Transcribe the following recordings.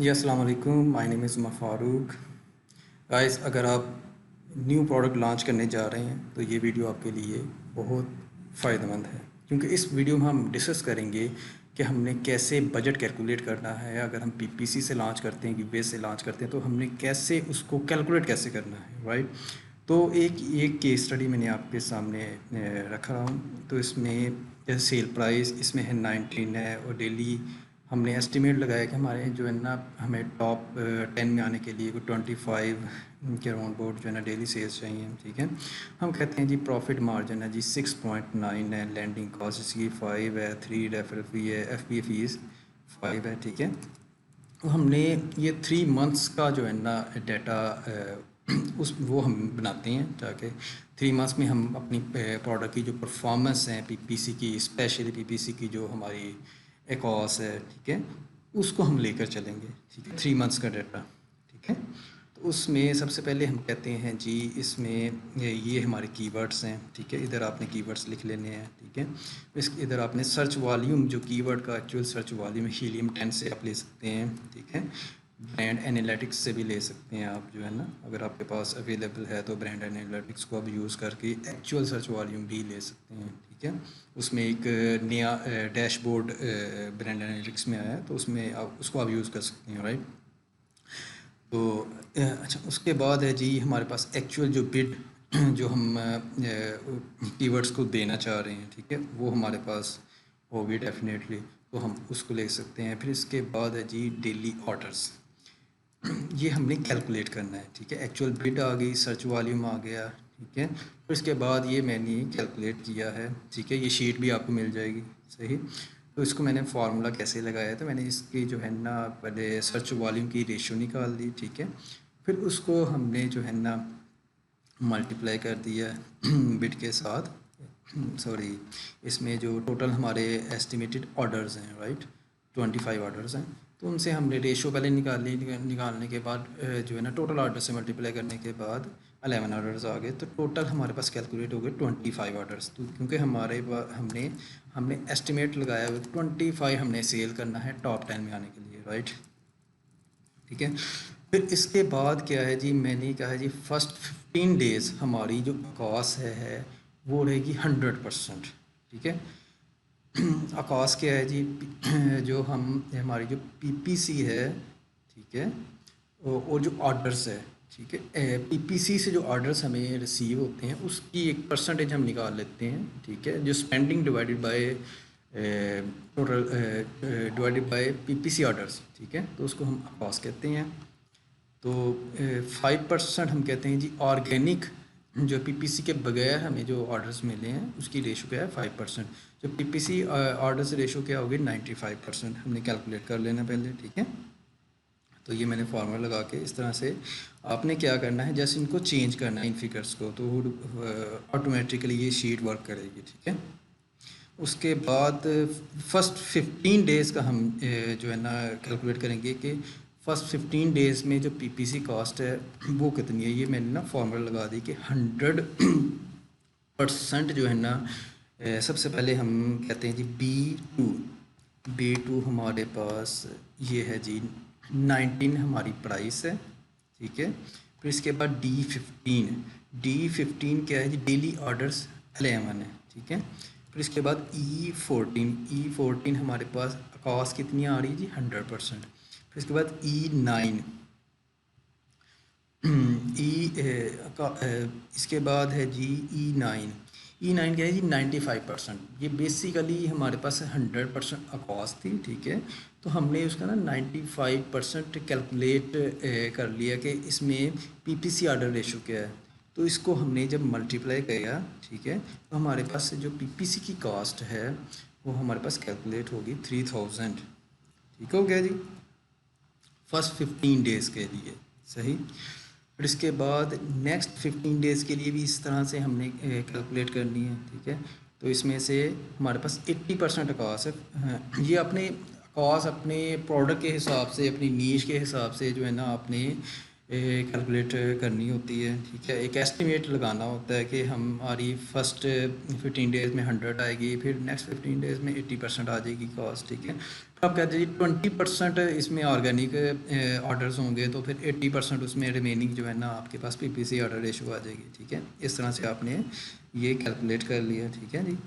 जी अस्सलाम वालेकुम, my name is Umar Farooq. Guys, अगर आप न्यू प्रोडक्ट लॉन्च करने जा रहे हैं तो ये वीडियो आपके लिए बहुत फ़ायदेमंद है, क्योंकि इस वीडियो में हम डिस्कस करेंगे कि हमने कैसे बजट कैलकुलेट करना है। अगर हम पीपीसी से लॉन्च करते हैं, गिववे से लॉन्च करते हैं, तो हमने कैसे उसको कैलकुलेट कैसे करना है, राइट। तो एक केस स्टडी मैंने आपके सामने रखा हूँ। तो इसमें जैसे सेल प्राइस इसमें है 19 है, और डेली हमने एस्टिमेट लगाया कि हमारे जो है ना, हमें टॉप 10 में आने के लिए कोई 25 के अराउंड बोर्ड जो है ना डेली सेल्स चाहिए, ठीक है। हम कहते हैं जी प्रॉफिट मार्जिन है जी 6.9 है, लैंडिंग कॉस्ट इसकी 5 है, 3 रेफरल फी है, एफ फीस 5 है, ठीक है। तो हमने ये 3 मंथ्स का जो है ना डाटा उस वो हम बनाते हैं, ताकि 3 मंथ्स में हम अपनी प्रोडक्ट की जो परफॉर्मेंस है पीपीसी की, स्पेशली पीपीसी की जो हमारी एकॉस है, ठीक है, उसको हम लेकर चलेंगे, ठीक है। 3 मंथ्स का डाटा, ठीक है। तो उसमें सबसे पहले हम कहते हैं जी, इसमें ये हमारे कीवर्ड्स हैं, ठीक है। इधर आपने कीवर्ड्स लिख लेने हैं, ठीक है। इधर आपने सर्च वॉल्यूम, जो कीवर्ड का एक्चुअल सर्च वॉल्यूम हीलियम 10 से आप ले सकते हैं, ठीक है। ब्रांड एनालिटिक्स से भी ले सकते हैं आप, जो है ना, अगर आपके पास अवेलेबल है तो ब्रांड एनालिटिक्स को आप यूज़ करके एक्चुअल सर्च वॉल्यूम भी ले सकते हैं, ठीक है। उसमें एक नया डैशबोर्ड ब्रांड एनालिटिक्स में आया है, तो उसमें आप उसको आप यूज़ कर सकते हैं, राइट। तो अच्छा, उसके बाद है जी हमारे पास एक्चुअल जो बिड जो हम कीवर्ड्स को देना चाह रहे हैं, ठीक है, वो हमारे पास होगी डेफिनेटली, तो हम उसको ले सकते हैं। फिर इसके बाद है जी डेली ऑर्डर्स, ये हमने कैलकुलेट करना है, ठीक है। एक्चुअल बिड आ गई, सर्च वॉल्यूम आ गया, ठीक है। फिर इसके बाद ये मैंने कैलकुलेट किया है, ठीक है। ये शीट भी आपको मिल जाएगी, सही। तो इसको मैंने फार्मूला कैसे लगाया, तो मैंने इसकी जो है ना पहले सर्च वॉल्यूम की रेशियो निकाल ली, ठीक है। फिर उसको हमने जो है ना मल्टीप्लाई कर दिया बिट के साथ, सॉरी, इसमें जो टोटल हमारे एस्टिमेटेड ऑर्डर्स हैं, राइट, 25 ऑर्डर्स हैं, तो उनसे हमने रेशो पहले निकाल ली। निकालने के बाद जो है ना टोटल ऑर्डर से मल्टीप्लाई करने के बाद 11 ऑर्डर्स आ गए, तो टोटल हमारे पास कैलकुलेट हो गए 25 ऑर्डर्स। तो क्योंकि हमने हमने एस्टिमेट लगाया हुआ 25 हमने सेल करना है टॉप 10 में आने के लिए, राइट, ठीक है। फिर इसके बाद क्या है जी, मैंने कहा है जी फर्स्ट 15 डेज़ हमारी जो कॉस्ट है वो रहेगी 100%, ठीक है। आकाश क्या है जी, जो हम हमारी जो पीपीसी है, ठीक है, और जो ऑर्डर्स है, ठीक है, पीपीसी से जो ऑर्डर्स हमें रिसीव होते हैं उसकी एक परसेंटेज हम निकाल लेते हैं, ठीक है, जो spending divided by total divided by PPC orders, ठीक है, तो उसको हम आकाश कहते हैं। तो 5% हम कहते हैं जी ऑर्गेनिक, जो पीपीसी के बगैर हमें जो ऑर्डर्स मिले हैं उसकी रेशो क्या है 5%। जो पीपीसी ऑर्डर से रेशो क्या होगी 95%, हमने कैलकुलेट कर लेना पहले, ठीक है। तो ये मैंने फार्मूला लगा के इस तरह से आपने क्या करना है, जैसे इनको चेंज करना है इन फिगर्स को, तो ऑटोमेटिकली ये शीट वर्क करेगी, ठीक है। उसके बाद फर्स्ट 15 डेज़ का हम जो है ना कैलकुलेट करेंगे कि फ़र्स्ट 15 डेज़ में जो पीपीसी कॉस्ट है वो कितनी है। ये मैंने ना फार्मूला लगा दी कि 100% जो है ना, सबसे पहले हम कहते हैं जी बी टू हमारे पास ये है जी 19 हमारी प्राइस है, ठीक है। फिर इसके बाद डी फिफ्टीन क्या है जी, डेली ऑर्डर्स 11 है, ठीक है। फिर इसके बाद ई फोर्टीन हमारे पास कॉस्ट कितनी आ रही है जी 100%। फिर इसके बाद E9 इसके बाद है जी ई नाइन क्या है जी 95%। ये बेसिकली हमारे पास 100% अकॉस थी, ठीक है। तो हमने उसका ना 95% कैलकुलेट कर लिया कि इसमें पीपीसी ऑर्डर रेशो क्या है। तो इसको हमने जब मल्टीप्लाई किया, ठीक है, तो हमारे पास जो पीपीसी की कॉस्ट है वो हमारे पास कैलकुलेट होगी 3000, ठीक हो गया जी, फर्स्ट 15 डेज़ के लिए, सही। फिर इसके बाद नेक्स्ट 15 डेज़ के लिए भी इस तरह से हमने कैलकुलेट करनी है, ठीक है। तो इसमें से हमारे पास 80% कॉस्ट है। ये अपने कॉस्ट अपने प्रोडक्ट के हिसाब से, अपनी नीश के हिसाब से जो है ना आपने कैलकुलेट करनी होती है, ठीक है। एक एस्टिमेट लगाना होता है कि हमारी फर्स्ट 15 डेज़ में 100 आएगी, फिर नेक्स्ट 15 डेज़ में 80% आ जाएगी कॉस्ट, ठीक है। तो आप कहते हैं जी 20% इसमें ऑर्गेनिक ऑर्डर्स होंगे, तो फिर 80% उसमें रिमेनिंग जो है ना आपके पास पीपीसी ऑर्डर रेशो आ जाएगी, ठीक है। इस तरह से आपने ये कैलकुलेट कर लिया, ठीक है जी।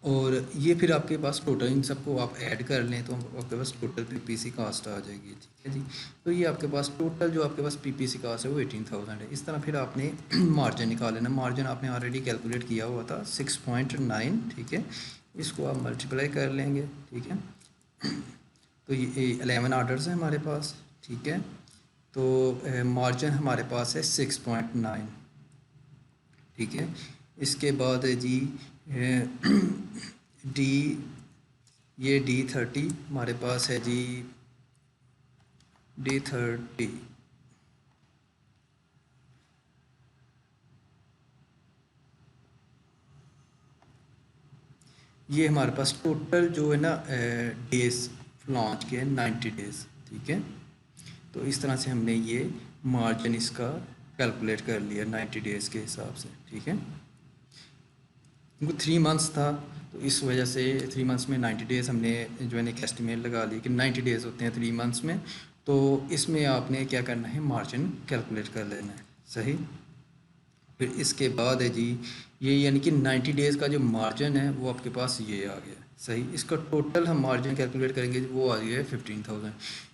और ये फिर आपके पास टोटल इन सबको आप ऐड कर लें तो आपके पास टोटल पीपीसी कास्ट आ जाएगी, ठीक है जी। तो ये आपके पास टोटल जो आपके पास पीपीसी कास्ट है वो 18,000 है। इस तरह फिर आपने मार्जिन निकाल लेना। मार्जिन आपने ऑलरेडी कैलकुलेट किया हुआ था 6.9, ठीक है। इसको आप मल्टीप्लाई कर लेंगे, ठीक है। तो ये 11 आर्डर्स हैं हमारे पास, ठीक है। तो मार्जिन हमारे पास है 6.9, ठीक है। इसके बाद है जी डी, ये D30 हमारे पास है जी, D30 ये हमारे पास टोटल जो है ना डेज लॉन्च के 90 डेज़, ठीक है। तो इस तरह से हमने ये मार्जिन इसका कैलकुलेट कर लिया 90 डेज़ के हिसाब से, ठीक है। क्योंकि 3 मंथ्स था तो इस वजह से 3 मंथ्स में 90 डेज़ हमने जो है एक एस्टिमेट लगा ली कि 90 डेज़ होते हैं 3 मंथ्स में। तो इसमें आपने क्या करना है, मार्जिन कैलकुलेट कर लेना है, सही। फिर इसके बाद है जी ये यानी कि 90 डेज़ का जो मार्जिन है वो आपके पास ये आ गया, सही। इसका टोटल हम मार्जिन कैलकुलेट करेंगे वो आ गया है 15,000।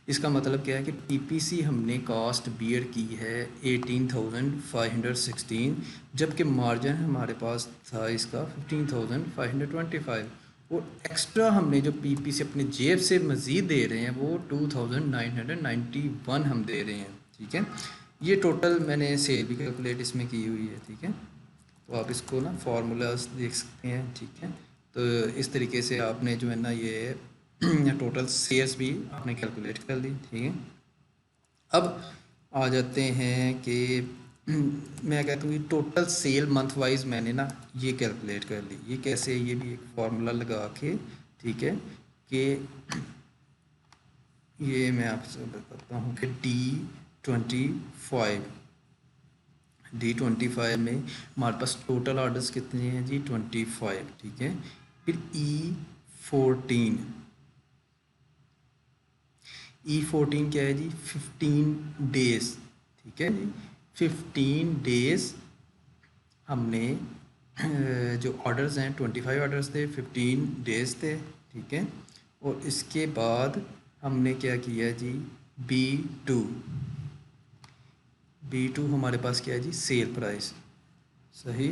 इसका मतलब क्या है कि पीपीसी हमने कास्ट बियर की है 18,516, जबकि मार्जिन हमारे पास था इसका 15,525। और एक्स्ट्रा हमने जो पीपीसी अपने जेब से मज़ीद दे रहे हैं वो 2,991 हम दे रहे हैं, ठीक है। ये टोटल मैंने सेल भी कैलकुलेट इसमें की हुई है, ठीक है। तो आप इसको ना फार्मूलाज देख सकते हैं, ठीक है। तो इस तरीके से आपने जो है ना ये टोटल सेल्स भी आपने कैलकुलेट कर ली, ठीक है। अब आ जाते हैं कि मैं कहता हूँ कि टोटल सेल मंथ वाइज मैंने ना ये कैलकुलेट कर ली। ये कैसे, ये भी एक फार्मूला लगा के, ठीक है, कि ये मैं आपसे बताता हूँ कि D25 में हमारे पास टोटल ऑर्डर्स कितने हैं जी 25, ठीक है। फिर E14 क्या है जी 15 डेज, ठीक है जी। 15 डेज हमने जो ऑर्डर्स हैं 25 ऑर्डर्स थे, 15 डेज थे, ठीक है। और इसके बाद हमने क्या किया जी B2 हमारे पास क्या है जी सेल प्राइस, सही।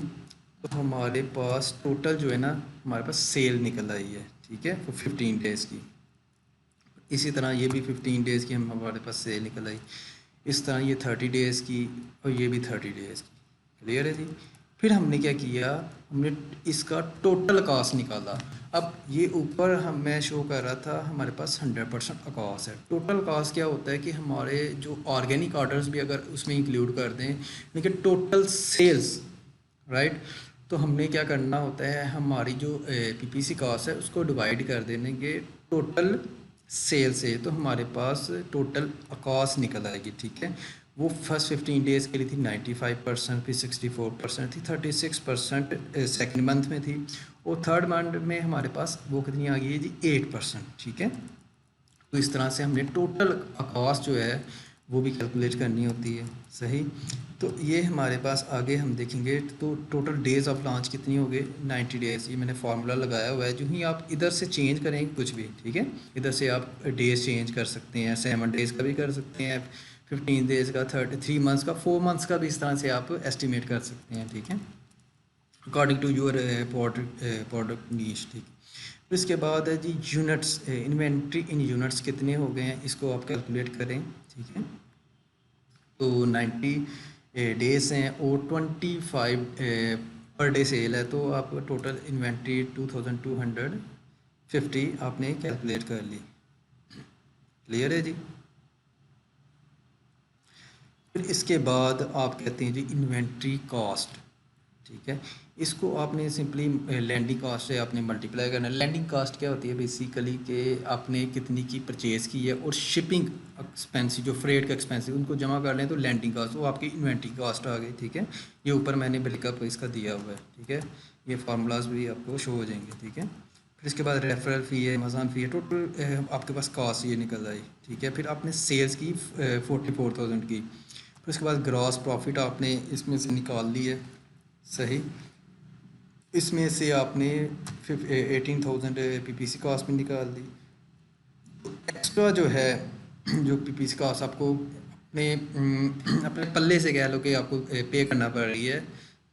तो हमारे पास टोटल जो है ना हमारे पास सेल निकल आई है, ठीक है, वो 15 डेज़ की। इसी तरह ये भी 15 डेज़ की हमारे पास सेल निकल आई। इस तरह ये 30 डेज़ की और ये भी 30 डेज़ की, क्लियर है जी। फिर हमने क्या किया, हमने इसका टोटल कास्ट निकाला। अब ये ऊपर मैं शो कर रहा था हमारे पास 100% अकाउंट्स है। टोटल कास्ट क्या होता है कि हमारे जो ऑर्गेनिक ऑर्डर्स भी अगर उसमें इंक्लूड कर दें, लेकिन टोटल सेल्स, राइट। तो हमने क्या करना होता है, हमारी जो पीपीसी कास्ट है उसको डिवाइड कर देंगे टोटल सेल से, तो हमारे पास टोटल कास्ट निकल आएगी, ठीक है। वो फर्स्ट 15 डेज़ के लिए थी 95%, फिर 64% थी, 36% सेकेंड मंथ में थी, और थर्ड मंथ में हमारे पास वो कितनी आ गई है जी 8%, ठीक है। तो इस तरह से हमने टोटल कास्ट जो है वो भी कैलकुलेट करनी होती है, सही। तो ये हमारे पास आगे हम देखेंगे। तो टोटल डेज़ ऑफ लॉन्च कितनी हो गई 90 डेज़। ये मैंने फार्मूला लगाया हुआ है, जो ही आप इधर से चेंज करेंगे कुछ भी, ठीक है, इधर से आप डेज़ चेंज कर सकते हैं, 7 डेज़ का भी कर सकते हैं, 15 डेज़ का, 3 मंथ्स का, 4 मंथ्स का भी इस तरह से आप एस्टिमेट कर सकते हैं, ठीक है, अकॉर्डिंग टू योर प्रोडक्ट नीश, ठीक है। फिर इसके बाद है जी यूनिट्स, इन्वेंट्री इन यूनिट्स कितने हो गए हैं इसको आप कैलकुलेट करें, ठीक है। तो 90 डेज़ हैं और 25 पर डे सेल है, तो आप टोटल इन्वेंट्री 2250 आपने कैलकुलेट कर ली, क्लियर है जी। फिर इसके बाद आप कहते हैं जी इन्वेंट्री कॉस्ट, ठीक है। इसको आपने सिंपली लैंडिंग कास्ट से आपने मल्टीप्लाई करना है। लैंडिंग कास्ट क्या होती है बेसिकली कि आपने कितनी की परचेज़ की है और शिपिंग एक्सपेंसिव जो फ्रेट का एक्सपेंसिव उनको जमा कर लें तो लैंडिंग कास्ट वो आपकी इन्वेंट्री कास्ट आ गई, ठीक है। ये ऊपर मैंने ब्रेकअप इसका दिया हुआ है, ठीक है। ये फार्मूलाज भी आपको शो हो जाएंगे, ठीक है। फिर इसके बाद रेफरल फ़ी है, अमेज़न फ़ी है, टोटल आपके पास कास्ट ये निकल आई, ठीक है। फिर आपने सेल्स की 44,000 की। फिर उसके बाद ग्रॉस प्रॉफिट आपने इसमें से निकाल ली है, सही। इसमें से आपने 18,000 PPC कास्ट में निकाल दी। एक्स्ट्रा जो है जो PPC कास्ट आपको अपने पल्ले से कह लो कि आपको पे करना पड़ रही है,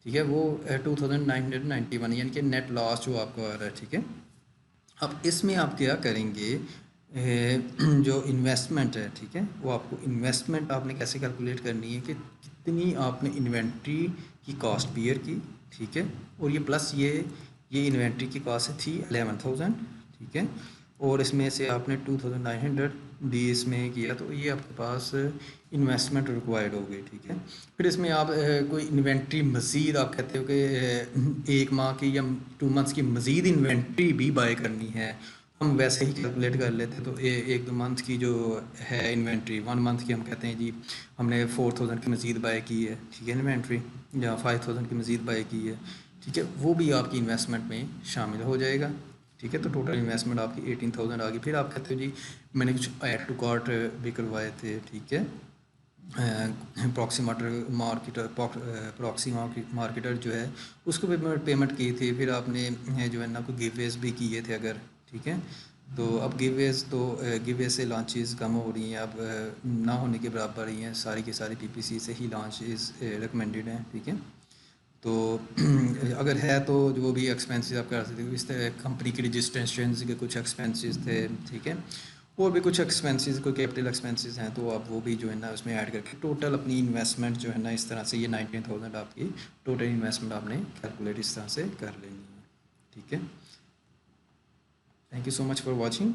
ठीक है। वो 2,991 यानी कि नेट लॉस जो आपको आ रहा है, ठीक है। अब इसमें आप क्या करेंगे, जो इन्वेस्टमेंट है, ठीक है, वो आपको इन्वेस्टमेंट आपने कैसे कैलकुलेट करनी है कि कितनी आपने इन्वेंट्री की कॉस्ट बियर की, ठीक है। और ये प्लस ये इन्वेंट्री की कॉस्ट थी 11,000, ठीक है। और इसमें से आपने 2,900 भी इसमें किया तो ये आपके पास इन्वेस्टमेंट रिक्वायर्ड हो गई, ठीक है। फिर इसमें आप कोई इन्वेंट्री मज़ीद आप कहते हो कि 1 माह की या 2 मंथ्स की मज़ीद इन्वेंट्री भी बाय करनी है, हम वैसे ही कैलकुलेट कर लेते तो 1-2 मंथ की जो है इन्वेंट्री, 1 मंथ की हम कहते हैं जी हमने 4,000 की मज़ीद बाय की है, ठीक है, इन्वेंट्री, या 5,000 की मज़ीद बाय की है, ठीक है। वो भी आपकी इन्वेस्टमेंट में शामिल हो जाएगा, ठीक है। तो टोटल इन्वेस्टमेंट आपकी 18,000 आ गई। फिर आप कहते हो जी मैंने कुछ ऐड टू कार्ट भी करवाए थे, ठीक है। प्रॉक्सी मार्केटर जो है उसको भी पेमेंट की थी। फिर आपने जो है ना कोई गिववेज भी किए थे अगर, ठीक है। तो अब गिववेज से लॉन्चेस कम हो रही हैं, अब ना होने के बराबर ही हैं, सारी की सारी PPC से ही लॉन्चेस रिकमेंडेड हैं, ठीक है। तो अगर है तो जो भी एक्सपेंसेस आप कर सकते हो, इस तरह कंपनी की रजिस्ट्रेशन के कुछ एक्सपेंसेस थे, ठीक है। और भी कुछ एक्सपेंसेस कोई कैपिटल एक्सपेंसेस हैं तो आप वो भी जो है ना उसमें ऐड करके टोटल अपनी इन्वेस्टमेंट जो है ना इस तरह से ये 19,000 आपकी टोटल इन्वेस्टमेंट आपने कैलकुलेट इस तरह से कर लेनी है, ठीक है। Thank you so much for watching.